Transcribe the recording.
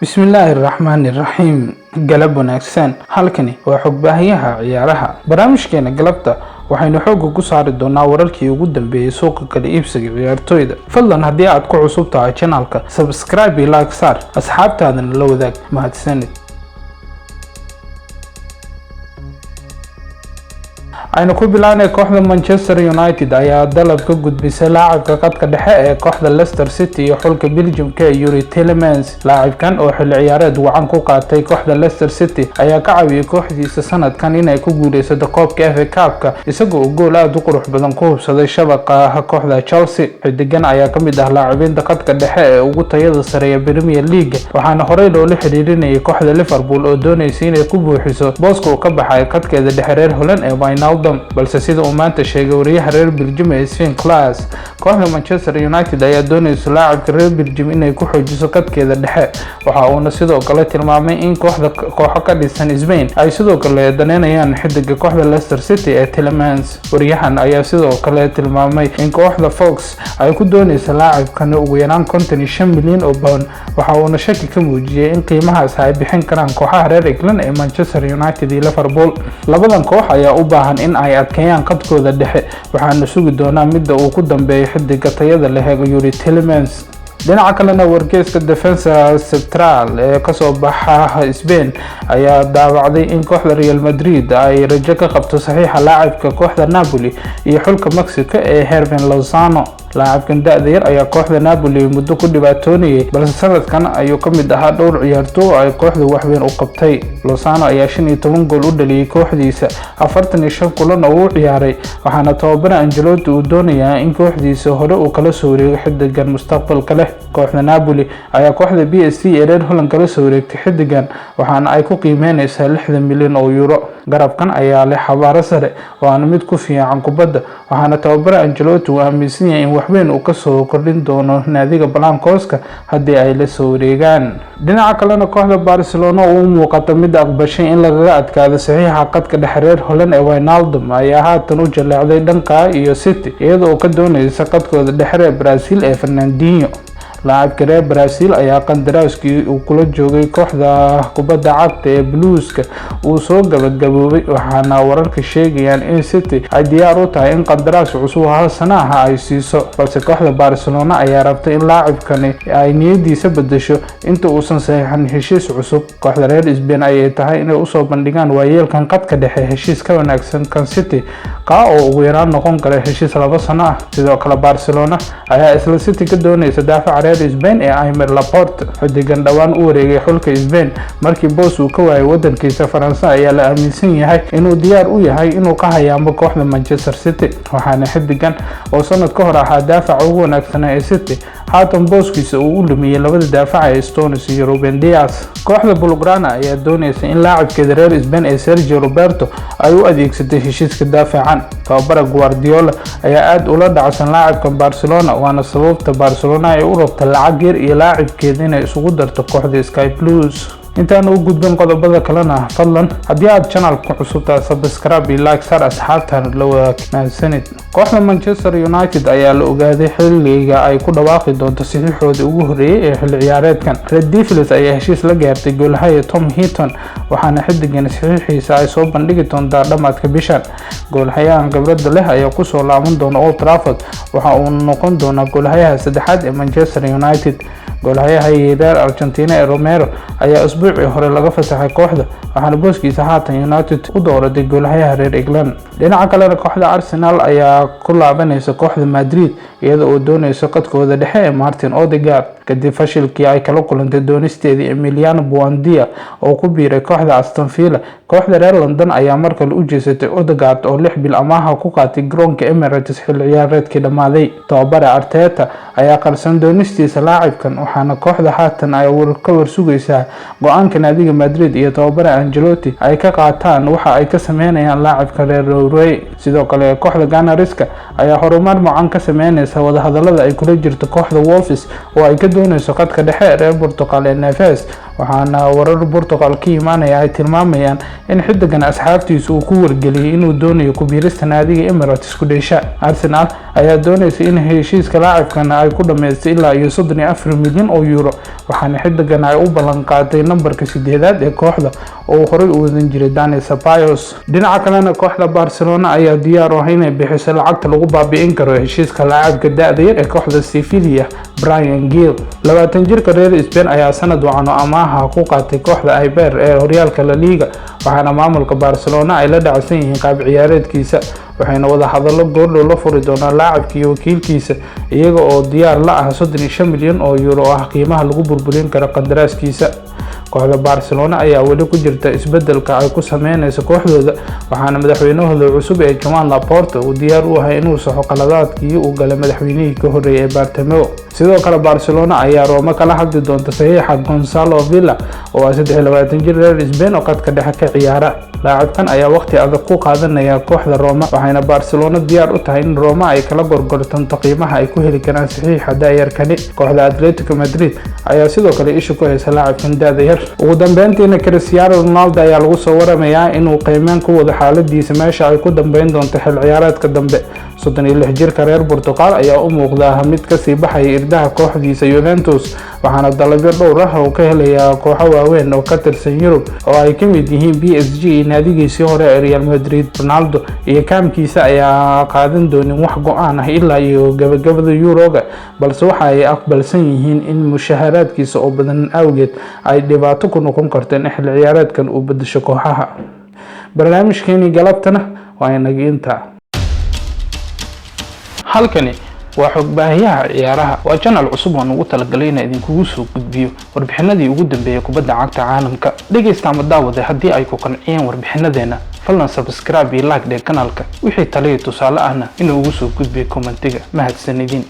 بسم الله الرحمن الرحيم قلب وناكسان halkani waa xog baahiyaha ciyaaraha barnaamijkeena galabta waxaynu xoog ugu saari doonaa wararkii ugu dambeeyay suuqa kala iibsiga ciyaartooyda fadlan haddii aad ku cusub tahay channelka subscribe iyo like saar asxaabtaadana la wadaag mahadsanid aynu ku bilaanay kooxda Manchester United ayaa dalab ka gudbisay laacibka qadka dhexe ee kooxda Leicester City iyo xulka Belgium-ka Yuri Tielemans laacibkan oo xilli ciyaareed wacan ku qaatay kooxda Leicester City ayaa ka caawiyay kooxdiisa sanadkan inay ku guuleysato koobka FA Cup-ka isagoo gool aad u qurux badan ku hubsaday shabaqa kooxda Chelsea xidigan ayaa ka mid ah laacibiinta qadka dhexe ee ugu tayada sare ee Premier League waxaana horey loola xiriirinayay kooxda Liverpool oo doonaysay inay ku buuxiso booska uu ka baxay qadkeeda dhexe reer Holland ee Wijnaldum balse sida uu maanta sheegay wariyaha reer Belgium ee Sven Klaas kooxda Manchester United ayaa doonaysa laacibka reer Belgium inay ku xoojiso qadkeeda dhexe waxa uuna sidoo kale tilmaamay in kooxo ka dhisan Spain ay sidoo kale daneynayaan xidiga kooxda Leicester City ee Tielemans wariyahan ayaa sidoo kale tilmaamay in kooxda Fox ay ku doonaysa laacibkan ugu yaraan 55 milyan oo pound waxa uuna shaki ka muujiyay in qiimahaas ay bixin karaan kooxaha reer England ee Manchester United iyo Liverpool labadan koox ayaa u baahan in ay adkeeyaan qadkooda dhexe waxaana sugi doonaa midda uu ku dambeeyo xidiga tayada leh Yuri Tielemans dhinaca kalena wargeyska Defensa Central ee ka soo baxa Spain ayaa daawacday in kooxda Real Madrid ay rajo ka qabto saxiixa laacibka kooxda Napoli iyo xulka Mexico ee Hervin Lozano laacibkan da'da yar ayaa kooxda Napoli muddo ku dhibaatoonayay balse sanadkan ayuu ka mid ahaa dhowr ciyaartooy ay kooxda wax weyn u qabtay Lozano ayaa 15 gool u dhaliyay kooxdiisa 45 kulan oo uu ciyaaray waxaana tababare Ancelotti uu doonayaa in kooxdiisa hore uu kala soo wareego xidigan mustaqbalka leh kooxda Napoli ayaa kooxda PSG ee reer Holland kala soo wareegtay xidigan waxaana ay ku qiimeynaysaa 60 milyan oo euro garabkan ayaa leh xabaaro sare waana mid ku fiican kubadda waxaana tababare Ancelotti uu aaminsan yahay in wax weyn uu ka soo kordhin doono naadiga Blancos-ka haddii ay la soo wareegaan dhinaca kalena kooxda Barcelona oo muuqata mid aqbashay in laga adkaado saxiixa qadka dhexe reer Holland ee Wijnaldum ayaa haatan u jaleecday dhanka iyo City iyadoo ka doonaysa qadkooda dhexe ee Brazil ee Fernandinho laacibka reer Brazil ayaa qandaraaskii uu kula joogay kooxda kubadda cagta ee Blues-ka uu soo gabagaboobay waxaana wararka sheegayaan in City ay diyaar u tahay in qandaraas cusub hal sano ah ay siiso balse kooxda Barcelona ayaa rabtay in laacibkani ay niyadiisa bedesho inta uusan saxiixin heshiis cusub kooxda reer Spain ayay tahay inay u soo bandhigaan waayeelkan qadka dhexe heshiis ka wanaagsan kan City oo ugu yaraan noqon kara heshiis 2 sano ah sidoo kale Barcelona ayaa isla City ka doonaysa daafaca Spain ee Aymar Laporte xidigan dhawaan u wareegay xulka Spain markii boos uu ka waayay wadankiisa Faransa ayaa la aaminsan yahay inuu diyaar u yahay inuu ka hayaamo kooxda Manchester City waxaana xidigan oo sanad ka hor ahaa daafaca ugu wanaagsan ee City haatan booskiisa uu u lumiyay labada daafac ee Stones iyo Ruben Dias kooxda Blaugrana ayaa doonaysa in laacibkeeda reer Spain ee Sergio Roberto ay u adeegsatay heshiiska daafacan tababare Guardiola ayaa aad ula dhacsan laacibka Barcelona waana sababta Barcelona ay u rabto lacag yar iyo laacibkeeda inay isugu darto kooxda Sky Blues intaan u gudbin qodobada kalena fadlan haddii aad channelka cusub tahay subscribe iyo like saar asxaabtan la wadaag mahadsanid kooxda Manchester United ayaa la ogaaday xilliga ay ku dhawaaqi doonto saxiixooda ugu horeeyay ee xilli ciyaareedkan Red Devils ayaa heshiis la gaartay goolhaye Tom Heaton waxaana xidigan saxiixiisa ay soo bandhigi doontaa dhamaadka bishan goolhayahan khibrada leh ayaa ku soo laaban doona Old Trafford waxa uu noqon doonaa goolhayaha saddexaad ee Manchester United goolhayaha reer Argentina ee Romero ayaa usbuucii hore laga fasaxay kooxda waxaana booskiisa haatan United u dooratay goolhayaha reer England dhinaca kale kooxda Arsenal ayaa ku laabanaysa kooxda Madrid iyadoo uu doonayso qadkooda dhexe ee Martin Odegaard kadib fashilkii ay kala kulantay doonisteedii Emiliano Buendia oo ku biiray kooxda Aston Villa kooxda reer London ayaa markale u jeesatay Odegaard oo 6 bil amaah ku qaatay garoonka Emirates xilli ciyaareedkii dhamaaday tababare Arteta ayaa qarsan doonistiisa laacibkan waxaana kooxda haatan ay ka warsugaysaa go'aanka naadiga Madrid iyo tababare Ancelotti ay ka qaataan waxa ay ka sameynayaan laacibka reer Norway sidoo kale kooxda Gunners-ka ayaa horumar macaan ka sameynaysa wadahadalada ay kula jirto kooxda Wolves oo ay ka doonayso qadka dhexe reer Portugal ee Neves waxaana warar Portugal ka imaanaya ay tilmaamayaan in xidigan asxaabtiisa uu ku wargeliyay inuu doonayo ku biirista naadiga Emirates ku dheesha. Arsenal ayaa doonaysa in heshiiska laacibkan ay ku dhameystay ilaa 34 milyan oo euro, waxaana xidigan ay u ballan qaaday nambarka 8aad ee kooxda oo horay u wadan jiray Dani Ceballos. dhinaca kalena kooxda Barcelona ayaa diyaar u ah inay bixiso lacagta lagu baabi'in karo heshiiska laacibka da'da yar ee kooxda Sevilla Bryan Gil. 20 jirka reer Spain ayaa sanad wacan oo amaaha ku qaatay kooxda Eibar ee horyaalka La Liga, waxaana maamulka Barcelona ay la dhacsan yihiin qaab ciyaareedkiisa, waxayna wada hadallo goordhow la furi doonaan laacibka iyo wakiilkiisa iyaga oo diyaar la ah 35 milyan oo euro oo ah qiimaha lagu burburin karo qandaraaskiisa. kooxda Barcelona ayaa weli ku jirta isbedelka ay ku sameynayso kooxdooda, waxaana madaxweynahooda cusub ee Joan Laporta uu diyaar u yahay inuu saxo qaladaadkii uu galay madaxweynihii ka horeeyay ee Bartomeu. sidoo kale Barcelona ayaa Roma kala hadli doonta saxiixa Gonzalo Villa oo 23 jir reer Spain oo qadka dhexe ka ciyaara. laacibkan ayaa waqti adag ku qaadanaya kooxda Roma, waxayna Barcelona diyaar u tahay in Roma ay kala gorgortanto qiimaha ay ku heli karaan saxiixa daayarkani. kooxda Atletico Madrid ayaa sidoo kale isha ku haysa laacibkan da'da yar. ugu dambeyntiina Cristiano Ronaldo ayaa lagu soo waramayaa inuu qiimeyn ku wado xaaladiisa meesha ay ku dambeyn doonto xil ciyaareedka dambe. 36 jirka reer Portugal ayaa u muuqda mid ka sii baxaya irdaha kooxdiisa Juventus, waxaana dalabyo dhowr ah oo ka helaya kooxo waaweyn oo ka tirsan Yurub oo ay ka mid yihiin PSG iyo naadigiisii hore ee Real Madrid. Ronaldo iyo kaamkiisa ayaa qaadan doonin wax go'aan ah ilaa iyo gabagabada Euroga, balse waxa ay aqbalsan yihiin in mushaharaadkiisa oo badan awgeed ay dhibaato ku noqon karto in xil ciyaareedkan uu bedesho kooxaha. barnaamijkeeni galabtana waa inaga intaa. halkani waa xog baahiyaha ciyaaraha, waa channel cusub oo ugu talagalay in idinkugu soo gudbiyo warbixinadii ugu dambeeyay kubadda cagta caalamka. dhegeysta ama daawada haddii ay ku qanciyeen warbixinadeena, fadlan subscribe iyo like kanaalka, wixii taliyo tusaale ahna inuu ugu soo gudbiyo commentiga. mahadsanidin.